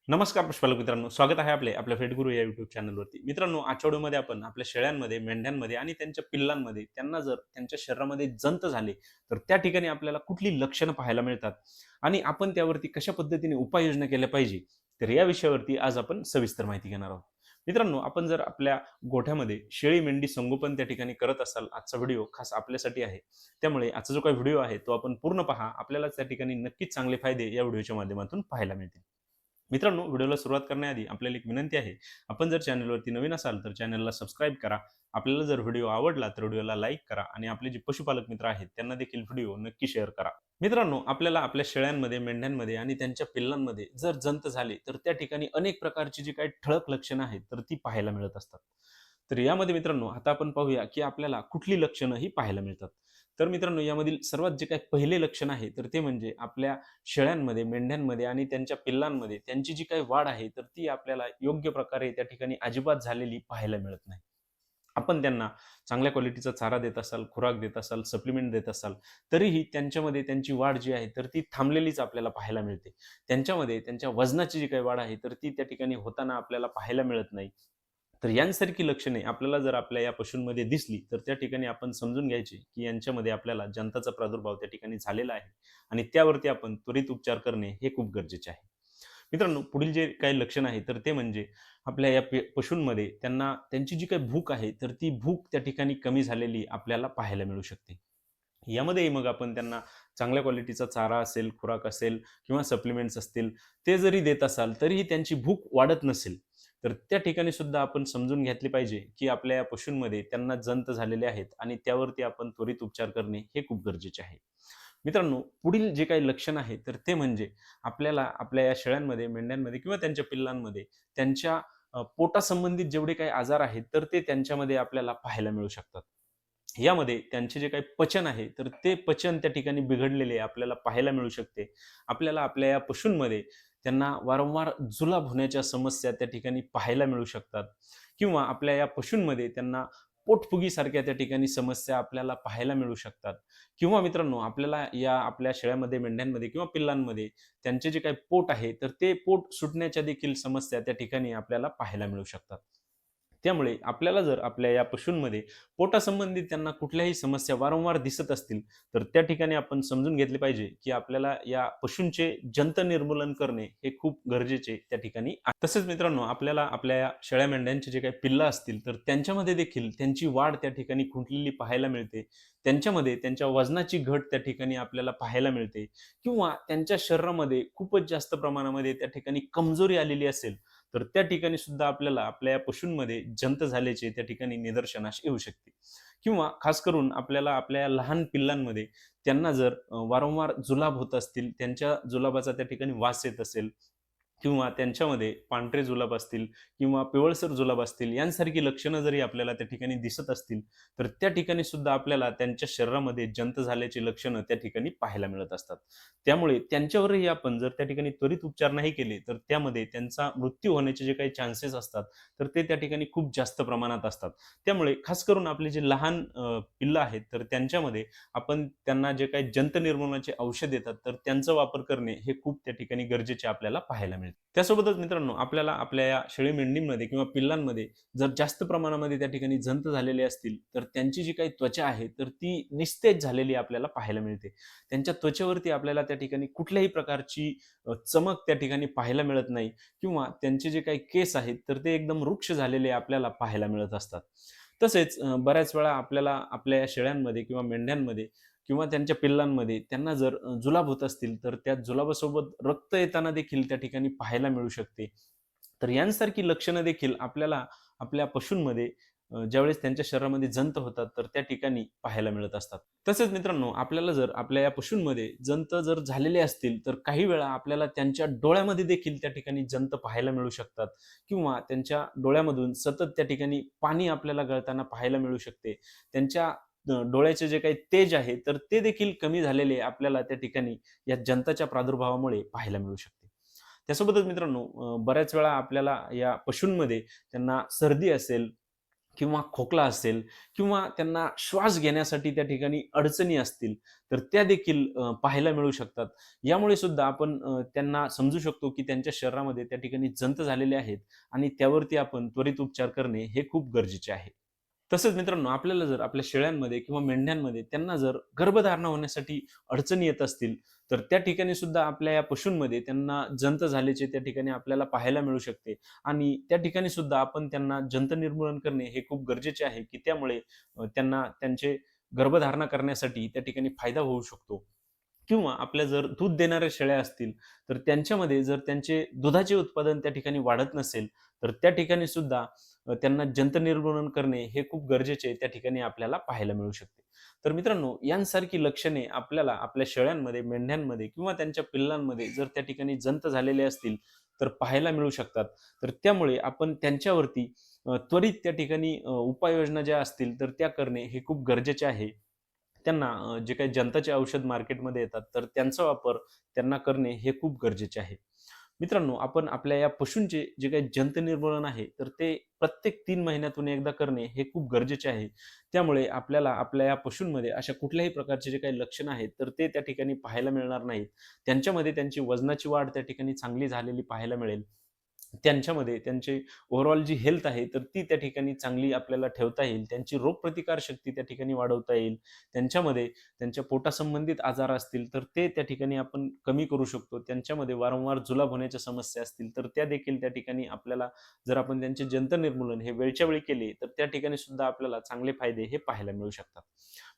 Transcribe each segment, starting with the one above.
नमस्कार पुष्पालक मित्रांनो, स्वागत आहे आपल्या फेट गुरु या युट्यूब चॅनलवरती. मित्रांनो, आजच्या व्हिडिओमध्ये आपण आपल्या शेळ्यांमध्ये, मेंढ्यांमध्ये आणि त्यांच्या पिल्लांमध्ये त्यांना जर त्यांच्या शरीरामध्ये जंत झाले, तर त्या ठिकाणी आपल्याला कुठली लक्षणं पाहायला मिळतात आणि आपण त्यावरती कशा पद्धतीने उपाययोजना केल्या पाहिजे, तर या विषयावरती आज आपण सविस्तर माहिती घेणार आहोत. मित्रांनो, आपण जर आपल्या गोठ्यामध्ये शेळी, मेंढी संगोपन त्या ठिकाणी करत असाल, आजचा व्हिडिओ खास आपल्यासाठी आहे. त्यामुळे आजचा जो काही व्हिडिओ आहे तो आपण पूर्ण पहा. आपल्याला त्या ठिकाणी नक्कीच चांगले फायदे या व्हिडिओच्या माध्यमातून पाहायला मिळतील. मित्रांनो, व्हिडिओला सुरुवात करण्याआधी आपल्याला एक विनंती आहे. आपण जर चॅनलवरती नवीन असाल तर चॅनलला सबस्क्राईब करा. आपल्याला जर व्हिडिओ आवडला तर व्हिडिओला लाईक करा आणि आपले जे पशुपालक मित्र आहेत त्यांना देखील व्हिडिओ नक्की शेअर करा. मित्रांनो, आपल्याला आपल्या शेळ्यांमध्ये, मेंढ्यांमध्ये आणि त्यांच्या पिल्लांमध्ये जर जंत झाले तर त्या ठिकाणी अनेक प्रकारची जी काही ठळक लक्षणं आहेत तर ती पाहायला मिळत असतात. तर यामध्ये मित्रांनो, आता आपण पाहूया की आपल्याला कुठली लक्षणं ही पाहायला मिळतात. तर मित्रांनो, यामधील सर्वात जे काही पहिले लक्षण आहे तर ते म्हणजे आपल्या शेळ्यांमध्ये, मेंढ्यांमध्ये आणि त्यांच्या पिल्लांमध्ये त्यांची जी काही वाढ आहे तर ती आपल्याला योग्य प्रकारे त्या ठिकाणी अजिबात झालेली पाहायला मिळत नाही. आपण त्यांना चांगल्या क्वालिटीचा चारा देत असाल, खुराक देत असाल, सप्लिमेंट देत असाल, तरीही त्यांच्यामध्ये त्यांची वाढ जी आहे तर ती थांबलेलीच आपल्याला पाहायला मिळते. त्यांच्यामध्ये त्यांच्या वजनाची जी काही वाढ आहे तर ती त्या ठिकाणी होताना आपल्याला पाहायला मिळत नाही. तर यांसारखी लक्षणे आपल्याला जर आपल्या या पशूंमध्ये दिसली तर त्या ठिकाणी आपण समजून घ्यायचे की यांच्यामध्ये आपल्याला जंताचा प्रादुर्भाव त्या ठिकाणी झालेला आहे आणि त्यावरती आपण त्वरित उपचार करणे हे खूप गरजेचे आहे. मित्रांनो, पुढील जे काही लक्षण आहे तर ते म्हणजे आपल्या या पशूंमध्ये त्यांना त्यांची जी काही भूक आहे तर ती भूक त्या ठिकाणी कमी झालेली आपल्याला पाहायला मिळू शकते. यामध्ये मग आपण त्यांना चांगल्या क्वालिटीचा चारा असेल, खुराक असेल किंवा सप्लिमेंट्स असतील, ते जरी देत असाल तरीही त्यांची भूक वाढत नसेल, तर त्या ठिकाणी सुद्धा आपण समजून घेतले पाहिजे की आपल्या या पशूंमध्ये त्यांना जंत झालेले आहेत आणि त्यावरती आपण त्वरित उपचार करणे हे खूप गरजेचे आहे. मित्रांनो, पुढील जे काही लक्षण आहे तर ते म्हणजे आपल्याला आपल्या या शेळ्यांमध्ये, मेंढ्यांमध्ये किंवा त्यांच्या पिल्लांमध्ये त्यांच्या पोटासंबंधित जेवढे काही आजार आहेत तर ते त्यांच्यामध्ये आपल्याला पाहायला मिळू शकतात. यामध्ये त्यांचे जे काही पचन आहे तर ते पचन त्या ठिकाणी बिघडलेले आपल्याला पाहायला मिळू शकते. आपल्याला आपल्या या पशूंमध्ये त्यांना वारंवार जुलाब होण्याच्या समस्या त्या ठिकाणी पाहायला मिळू शकतात किंवा आपल्या या पशूंमध्ये त्यांना पोटफुगीसारख्या त्या ठिकाणी समस्या आपल्याला पाहायला मिळू शकतात किंवा मित्रांनो, आपल्याला या आपल्या शेळ्यामध्ये, मेंढ्यांमध्ये किंवा पिल्लांमध्ये त्यांचे जे काही पोट आहे तर ते पोट सुटण्याच्या देखील समस्या त्या ठिकाणी आपल्याला पाहायला मिळू शकतात. त्यामुळे आपल्याला जर आपल्या या पशूंमध्ये पोटासंबंधित त्यांना कुठल्याही समस्या वारंवार दिसत असतील, तर त्या ठिकाणी आपण समजून घेतले पाहिजे, की आपल्याला या पशूंचे जंत निर्मूलन करणे हे खूप गरजेचे त्या ठिकाणी आहे. तसेच मित्रांनो, आपल्याला आपल्या या शेळ्या मेंढ्यांचे जे काही पिल्लं असतील, तर त्यांच्यामध्ये देखील त्यांची वाढ त्या ठिकाणी खुंटलेली पाहायला मिळते. त्यांच्यामध्ये त्यांच्या वजनाची घट त्या ठिकाणी आपल्याला पाहायला मिळते किंवा त्यांच्या शरीरामध्ये खूपच जास्त प्रमाणामध्ये त्या ठिकाणी कमजोरी आलेली असेल, तर त्या ठिकाणी सुद्धा आपल्याला आपल्या या पशूंमध्ये जंत झाल्याचे त्या ठिकाणी निदर्शनास येऊ शकते. किंवा खास करून आपल्याला आपल्या या लहान पिल्लांमध्ये त्यांना जर वारंवार जुलाब होत असतील, त्यांच्या जुलाबाचा त्या ठिकाणी वास येत असेल किंवा त्यांच्यामध्ये पांढरे जुलाब असतील किंवा पिवळसर जुलाब असतील, यांसारखी लक्षणं जरी आपल्याला त्या ठिकाणी दिसत असतील, तर त्या ठिकाणी सुद्धा आपल्याला त्यांच्या शरीरामध्ये जंत झाल्याची लक्षणं त्या ठिकाणी पाहायला मिळत असतात. त्यामुळे त्यांच्यावरही आपण जर त्या ठिकाणी त्वरित उपचार नाही केले, तर त्यामध्ये त्यांचा मृत्यू होण्याचे जे काही चान्सेस असतात, तर ते त्या ठिकाणी खूप जास्त प्रमाणात असतात. त्यामुळे खास करून आपले जे लहान पिल्लं आहेत, तर त्यांच्यामध्ये आपण त्यांना जे काही जंत निर्मूलनाचे औषध येतात, तर त्यांचा वापर करणे हे खूप त्या ठिकाणी गरजेचे आपल्याला पाहायला मिळते. त्यासोबतच मित्रांनो, आपल्याला आपल्या या शेळी मेंढींमध्ये किंवा पिल्लांमध्ये जर जास्त प्रमाणामध्ये त्या ठिकाणी जंत झालेले असतील, तर त्यांची जी काही त्वचा आहे, तर ती निस्तेज झालेली आपल्याला पाहायला मिळते. त्यांच्या त्वचेवरती आपल्याला त्या ठिकाणी कुठल्याही प्रकारची चमक त्या ठिकाणी पाहायला मिळत नाही किंवा त्यांचे जे काही केस आहेत, तर ते एकदम रुक्ष झालेले आपल्याला पाहायला मिळत असतात. तसेच बऱ्याच वेळा आपल्याला आपल्या या शेळ्यांमध्ये किंवा मेंढ्यांमध्ये किंवा त्यांच्या पिल्लांमध्ये त्यांना जर जुलाब होत असतील, तर त्या जुलाबासोबत रक्त येताना देखील त्या ठिकाणी पाहायला मिळू शकते. तर यांसारखी लक्षणं देखील आपल्याला आपल्या पशूंमध्ये ज्यावेळेस त्यांच्या शरीरामध्ये जंत होतात, तर त्या ठिकाणी पाहायला मिळत असतात. तसेच मित्रांनो, आपल्याला जर आपल्या या पशूंमध्ये जंत जर झालेले असतील, तर काही वेळा आपल्याला त्यांच्या डोळ्यामध्ये देखील त्या ठिकाणी जंत पाहायला मिळू शकतात किंवा त्यांच्या डोळ्यामधून सतत त्या ठिकाणी पाणी आपल्याला गळताना पाहायला मिळू शकते. त्यांच्या डोळ्याचे जे काही तेज आहे, तर ते देखील कमी झालेले आपल्याला त्या ठिकाणी या जंताच्या प्रादुर्भावामुळे पाहायला मिळू शकते. त्यासोबतच मित्रांनो, बऱ्याच वेळा आपल्याला या पशूंमध्ये त्यांना सर्दी असेल किंवा खोकला असेल किंवा त्यांना श्वास घेण्यासाठी त्या ठिकाणी अडचणी असतील, तर त्या देखील पाहायला मिळू शकतात. यामुळे सुद्धा आपण त्यांना समजू शकतो, की त्यांच्या शरीरामध्ये त्या ठिकाणी जंत झालेले आहेत आणि त्यावरती आपण त्वरित उपचार करणे हे खूप गरजेचे आहे. तसंच मित्रांनो, आपल्याला जर आपल्या शेळ्यांमध्ये किंवा मेंढ्यांमध्ये त्यांना जर गर्भधारणा होण्यासाठी अडचणी येत असतील, तर त्या ठिकाणी सुद्धा आपल्या या पशूंमध्ये त्यांना जंत झाल्याचे त्या ठिकाणी आपल्याला पाहायला मिळू शकते आणि त्या ठिकाणी सुद्धा आपण त्यांना जंत निर्मूलन करणे हे खूप गरजेचे आहे, की त्यामुळे त्यांना त्यांचे गर्भधारणा करण्यासाठी त्या ठिकाणी फायदा होऊ शकतो. किंवा आपल्या जर दूध देणाऱ्या शेळ्या असतील, तर त्यांच्यामध्ये जर त्यांचे दुधाचे उत्पादन त्या ठिकाणी वाढत नसेल, तर त्या ठिकाणी सुद्धा त्यांना जंत निर्मूलन करणे हे खूप गरजेचे त्या ठिकाणी आपल्याला पाहायला मिळू शकते. तर मित्रांनो, यांसारखी लक्षणे आपल्याला आपल्या शेळ्यांमध्ये, मेंढ्यांमध्ये किंवा त्यांच्या पिल्लांमध्ये जर त्या ठिकाणी जंत झालेले असतील, तर पाहायला मिळू शकतात. तर त्यामुळे आपण त्यांच्यावरती त्वरित त्या ठिकाणी उपाययोजना ज्या असतील, तर त्या करणे हे खूप गरजेचे आहे. त्यांना जे काही जंताचे औषध मार्केटमध्ये येतात, तर त्यांचा वापर त्यांना करणे हे खूप गरजेचे आहे. मित्रांनो, आपण आपल्या या पशूंचे जे काही जंत निर्मूलन आहे, तर ते प्रत्येक 3 महिन्यातून एकदा करणे हे खूप गरजेचे आहे. त्यामुळे आपल्याला आपल्या या पशूंमध्ये अशा कुठल्याही प्रकारचे जे काही लक्षण आहेत, तर ते त्या ठिकाणी पाहायला मिळणार नाहीत. त्यांच्यामध्ये त्यांची वजनाची वाढ त्या ठिकाणी चांगली झालेली पाहायला मिळेल. त्यांच्यामध्ये त्यांची ओव्हरऑल जी हेल्थ आहे, तर ती त्या ठिकाणी चांगली आपल्याला ठेवता येईल. त्यांची रोगप्रतिकार शक्ती त्या ठिकाणी वाढवता येईल. त्यांच्यामध्ये त्यांच्या पोटासंबंधित आजार असतील, तर ते त्या ठिकाणी आपण कमी करू शकतो. त्यांच्यामध्ये वारंवार जुलाब होण्याच्या समस्या असतील, तर त्या देखील त्या ठिकाणी आपल्याला जर आपण त्यांचे जंत निर्मूलन हे वेळच्या वेळी केले, तर त्या ठिकाणी सुद्धा आपल्याला चांगले फायदे हे पाहायला मिळू शकतात.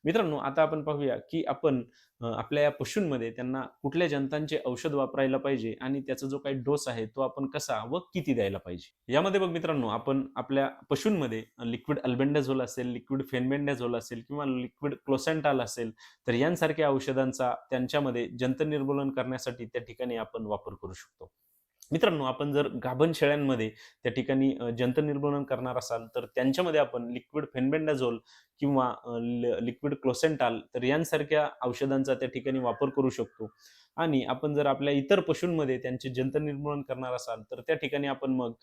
मित्रांनो, आता आपण पाहूया, की आपण आपल्या या पशूंमध्ये त्यांना कुठल्या जंतांचे औषध वापरायला पाहिजे आणि त्याचा जो काही डोस आहे तो आपण कसा व किती द्यायला पाहिजे. यामध्ये बघ मित्रांनो, आपण आपल्या पशूंमध्ये लिक्विड अल्बेंडाझोल असेल, लिक्विड फेनबेंडाझोल असेल किंवा लिक्विड क्लोसेंटाल असेल, तर यांसारख्या औषधांचा त्यांच्यामध्ये जंत निर्मूलन करण्यासाठी त्या ठिकाणी आपण वापर करू शकतो. मित्रांनो, आपण जर गाभण शेळ्यांमध्ये त्या ठिकाणी जंत निर्मूलन करणार असाल, तर त्यांच्यामध्ये आपण लिक्विड फेनबेंडाझोल किंवा लिक्विड क्लोसेंटाल तर यांसारख्या औषधांचा त्या ठिकाणी वापर करू शकतो. आणि आपण जर आपल्या इतर पशूंमध्ये त्यांचे जंत निर्मूलन करणार असाल, तर त्या ठिकाणी आपण मग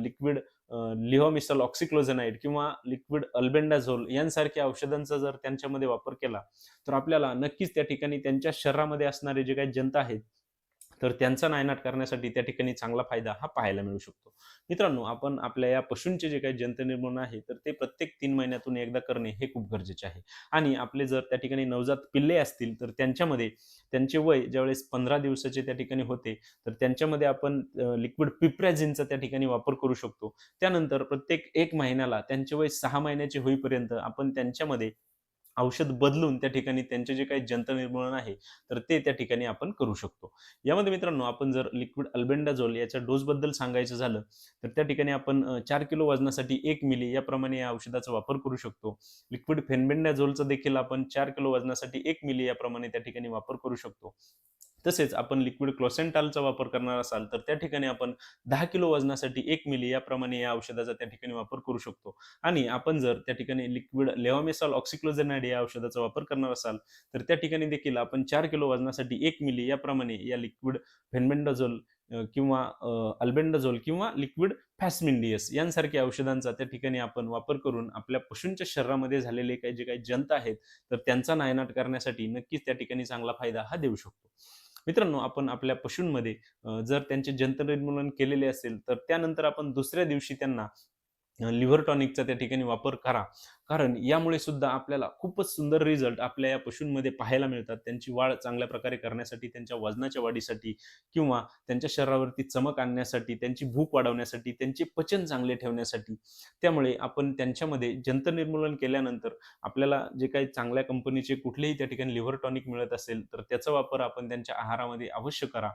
लिक्विड लिव्होमिसल ऑक्सिक्लोझेनाइड किंवा लिक्विड अल्बेंडाझोल यांसारख्या औषधांचा जर त्यांच्यामध्ये वापर केला, तर आपल्याला नक्कीच त्या ठिकाणी त्यांच्या शरीरामध्ये असणारे जे काही जंत आहेत, तर त्यांचा नायनाट करण्यासाठी त्या ठिकाणी चांगला फायदा हा पाहायला मिळू शकतो. मित्रांनो, आपण आपल्या या पशूंचे जे काही जंत निर्मूलन आहे, तर ते प्रत्येक 3 महिन्यातून एकदा करणे हे खूप गरजेचे आहे. आणि आपले जर त्या ठिकाणी नवजात पिल्ले असतील, तर त्यांच्यामध्ये त्यांचे वय ज्यावेळेस 15 दिवसाचे त्या ठिकाणी होते, तर त्यांच्यामध्ये आपण लिक्विड पिप्रॅझिनचा त्या ठिकाणी वापर करू शकतो. त्यानंतर प्रत्येक 1 महिन्याला त्यांचे वय 6 महिन्याचे होईपर्यंत आपण त्यांच्यामध्ये औषध बदलून त्या ठिकाणी त्यांचे जे काही जंत निर्मूलन आहे, तर ते त्या ठिकाणी आपण करू शकतो. यामध्ये मित्रांनो, आपण जर लिक्विड अल्बेंडाझोल याच्या डोसबद्दल सांगायचं झालं, तर त्या ठिकाणी आपण 4 किलो वजनासाठी 1 मिली याप्रमाणे या औषधाचा वापर करू शकतो. लिक्विड फेनबेंडाझोलचा देखील आपण 4 किलो वजनासाठी 1 मिली याप्रमाणे त्या ठिकाणी वापर करू शकतो. तसेच आपण लिक्विड क्लोसेंटालचा वापर करणार असाल, तर त्या ठिकाणी आपण 10 किलो वजनासाठी 1 मिली याप्रमाणे या औषधाचा त्या ठिकाणी वापर करू शकतो. आणि आपण जर त्या ठिकाणी लिक्विड लेव्होमिसॉल ऑक्सिक्लोझेनाइड या औषधाचा वापर करणार असाल, तर त्या ठिकाणी देखील आपण 4 किलो वजनासाठी 1 मिली याप्रमाणे या लिक्विड फेनबेंडाझोल किंवा अल्बेंडाझोल किंवा लिक्विड फॅसमिंडियस यांसारख्या औषधांचा त्या ठिकाणी आपण वापर करून आपल्या पशूंच्या शरीरामध्ये झालेले काही जे काही जंत आहेत, तर त्यांचा नायनाट करण्यासाठी नक्कीच त्या ठिकाणी चांगला फायदा हा देऊ शकतो. मित्रांनो, आपण आपल्या पशूंमध्ये जर त्यांचे जंत निर्मूलन केलेले असेल, तर त्यानंतर आपण दुसऱ्या दिवशी त्यांना लिव्हर टॉनिकचा त्या ठिकाणी वापर करा. कारण यामुळे सुद्धा आपल्याला खूपच सुंदर रिझल्ट आपल्या या पशूंमध्ये पाहायला मिळतात. त्यांची वाढ चांगल्या प्रकारे करण्यासाठी, त्यांच्या वजनाच्या वाढीसाठी किंवा त्यांच्या शरीरावरती चमक आणण्यासाठी, त्यांची भूक वाढवण्यासाठी, त्यांचे पचन चांगले ठेवण्यासाठी. त्यामुळे आपण त्यांच्यामध्ये जंत निर्मूलन केल्यानंतर आपल्याला जे काही चांगल्या कंपनीचे कुठलेही त्या ठिकाणी लिव्हर टॉनिक मिळत असेल, तर त्याचा वापर आपण त्यांच्या आहारामध्ये अवश्य करा.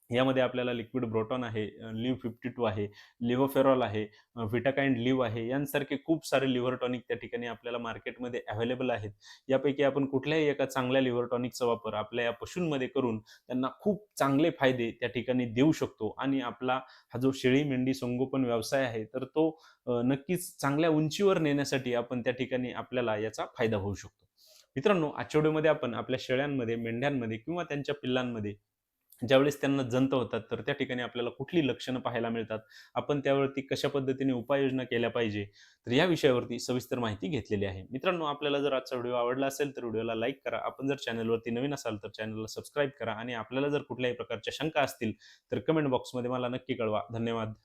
यामध्ये आपल्याला लिक्विड ब्रोटॉन आहे, लिव्ह 52 आहे, लिव्होफेरॉल आहे, व्हिटाकाइंड लिव्ह आहे, यांसारखे खूप सारे लिव्हर टॉनिक त्या ठिकाणी आपल्याला मार्केटमध्ये अवेलेबल आहेत. यापैकी आपण कुठल्याही एका चांगल्या लिव्हर टॉनिकचा वापर आपल्या या पशूंमध्ये करून त्यांना खूप चांगले फायदे त्या ठिकाणी देऊ शकतो आणि आपला हा जो शेळी, मेंढी संगोपन व्यवसाय आहे, तर तो नक्कीच चांगल्या उंचीवर नेण्यासाठी आपण त्या ठिकाणी आपल्याला याचा फायदा होऊ शकतो. मित्रांनो, आजच्या व्हिडिओमध्ये आपण आपल्या शेळ्यांमध्ये, मेंढ्यांमध्ये किंवा त्यांच्या पिल्लांमध्ये ज्यावेळेस त्यांना जंत होतात, तर त्या ठिकाणी आपल्याला कुठली लक्षणं पाहायला मिळतात, आपण त्यावरती कशा पद्धतीने उपाययोजना केल्या पाहिजे, तर या विषयावरती सविस्तर माहिती घेतलेली आहे. मित्रांनो, आपल्याला जर आजचा व्हिडिओ आवडला असेल, तर व्हिडिओला लाईक करा. आपण जर चॅनलवरती नवीन असाल, तर चॅनलला सबस्क्राईब करा आणि आपल्याला जर कुठल्याही प्रकारच्या शंका असतील, तर कमेंट बॉक्समध्ये मला नक्की कळवा. धन्यवाद.